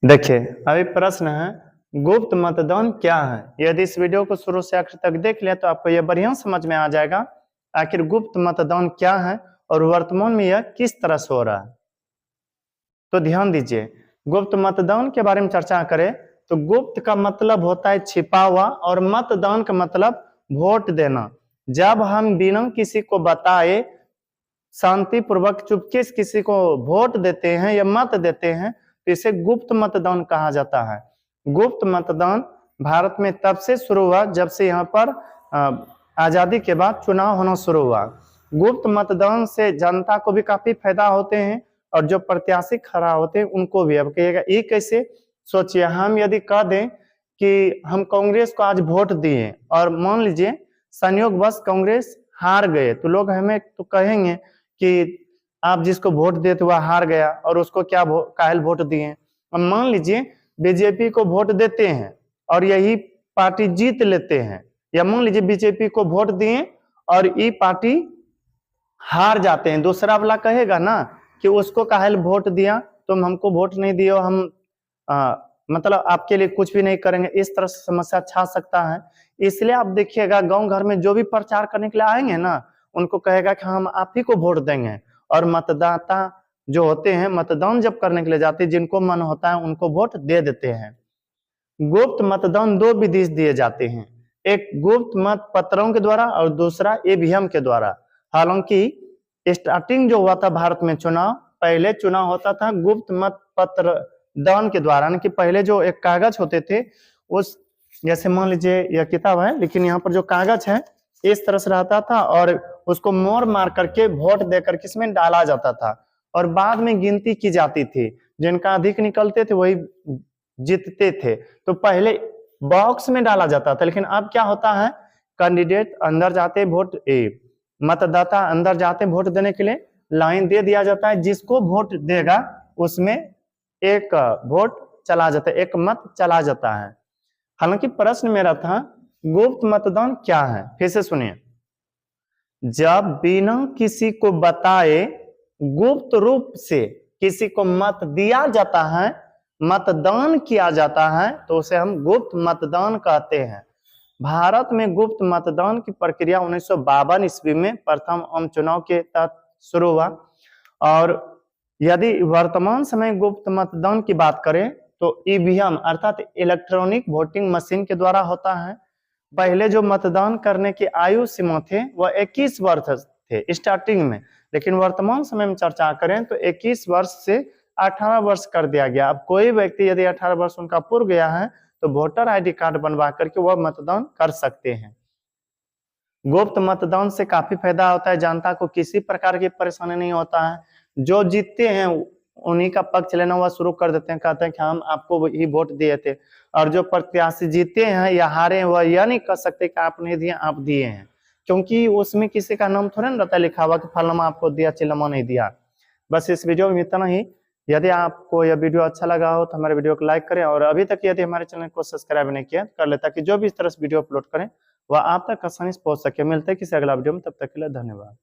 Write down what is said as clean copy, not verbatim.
देखिए, अभी प्रश्न है गुप्त मतदान क्या है। यदि इस वीडियो को शुरू से आखिर तक देख लिया तो आपको यह बढ़िया समझ में आ जाएगा आखिर गुप्त मतदान क्या है और वर्तमान में यह किस तरह से हो रहा है। तो ध्यान दीजिए, गुप्त मतदान के बारे में चर्चा करें तो गुप्त का मतलब होता है छिपा हुआ और मतदान का मतलब वोट देना। जब हम बिना किसी को बताए शांतिपूर्वक चुपके से किसी को वोट देते हैं या मत देते हैं तो इसे गुप्त मतदान कहा जाता है। गुप्त मतदान भारत में तब से शुरू हुआ जब से यहाँ पर आजादी के बाद चुनाव होना शुरू हुआ। गुप्त मतदान से जनता को भी काफी फायदा होते हैं और जो प्रत्याशी खड़ा होते हैं उनको भी। अब कहिएगा ये कैसे? सोचिए, हम यदि कह दें कि हम कांग्रेस को आज वोट दिए और मान लीजिए संयोगवश कांग्रेस हार गए तो लोग हमें तो कहेंगे कि आप जिसको वोट देते वह हार गया और उसको क्या काहे वोट दिए। अब मान लीजिए बीजेपी को वोट देते हैं और यही पार्टी जीत लेते हैं, या मान लीजिए बीजेपी को वोट दिए और ये पार्टी हार जाते हैं, दूसरा वाला कहेगा ना कि उसको काहे वोट दिया, तुम हमको वोट नहीं दिए, हम मतलब आपके लिए कुछ भी नहीं करेंगे। इस तरह से समस्या छा सकता है। इसलिए आप देखिएगा गांव घर में जो भी प्रचार करने के लिए आएंगे ना उनको कहेगा कि हम आप ही को वोट देंगे, और मतदाता जो होते हैं मतदान जब करने के लिए जाते हैं जिनको मन होता है उनको वोट दे देते हैं। गुप्त मतदान दो विधि दिए जाते हैं, एक गुप्त मत पत्रों के द्वारा और दूसरा ईवीएम के द्वारा। हालांकि स्टार्टिंग जो हुआ था भारत में चुनाव, पहले चुनाव होता था गुप्त मत पत्र दान के द्वारा, यानी कि पहले जो एक कागज होते थे उस, जैसे मान लीजिए यह किताब है लेकिन यहाँ पर जो कागज है इस तरह से रहता था और उसको मोर मार करके वोट देकर किसमें डाला जाता था और बाद में गिनती की जाती थी, जिनका अधिक निकलते थे वही जीतते थे। तो पहले बॉक्स में डाला जाता था, लेकिन अब क्या होता है कैंडिडेट अंदर जाते वोट मतदाता अंदर जाते वोट देने के लिए, लाइन दे दिया जाता है, जिसको वोट देगा उसमें एक वोट चला जाता है, एक मत चला जाता है। हालांकि प्रश्न मेरा था गुप्त मतदान क्या है, फिर से सुनिए। जब बिना किसी को बताए गुप्त रूप से किसी को मत दिया जाता है, मतदान किया जाता है, तो उसे हम गुप्त मतदान कहते हैं। भारत में गुप्त मतदान की प्रक्रिया 1952 ईस्वी में प्रथम आम चुनाव के तहत शुरू हुआ। और यदि वर्तमान समय गुप्त मतदान की बात करें तो ईवीएम अर्थात इलेक्ट्रॉनिक वोटिंग मशीन के द्वारा होता है। पहले जो मतदान करने की आयु सीमा थे वह 21 वर्ष थे स्टार्टिंग में, लेकिन वर्तमान समय में चर्चा करें तो 21 वर्ष से 18 वर्ष कर दिया गया। अब कोई व्यक्ति यदि 18 वर्ष उनका पूरा गया है तो वोटर आईडी कार्ड बनवा करके वह मतदान कर सकते हैं। गुप्त मतदान से काफी फायदा होता है, जनता को किसी प्रकार की परेशानी नहीं होता है। जो जीतते हैं उन्हीं का पक्ष लेना वह शुरू कर देते हैं, कहते हैं कि हम आपको ही वोट दिए थे, और जो प्रत्याशी जीते हैं या हारे हैं वह यह नहीं कह सकते कि आप नहीं दिए, आप दिए हैं, क्योंकि उसमें किसी का नाम थोड़ा ना रहता लिखा हुआ कि फलाना आपको दिया चिल्लमा नहीं दिया। बस इस वीडियो में इतना ही। यदि आपको यह वीडियो अच्छा लगा हो तो हमारे वीडियो को लाइक करें, और अभी तक यदि हमारे चैनल को सब्सक्राइब नहीं किया कर ले, ताकि जो भी इस तरह से वीडियो अपलोड करें वह आप तक आसानी से पहुंच सके। मिलते हैं किसी अगला वीडियो में, तब तक के लिए धन्यवाद।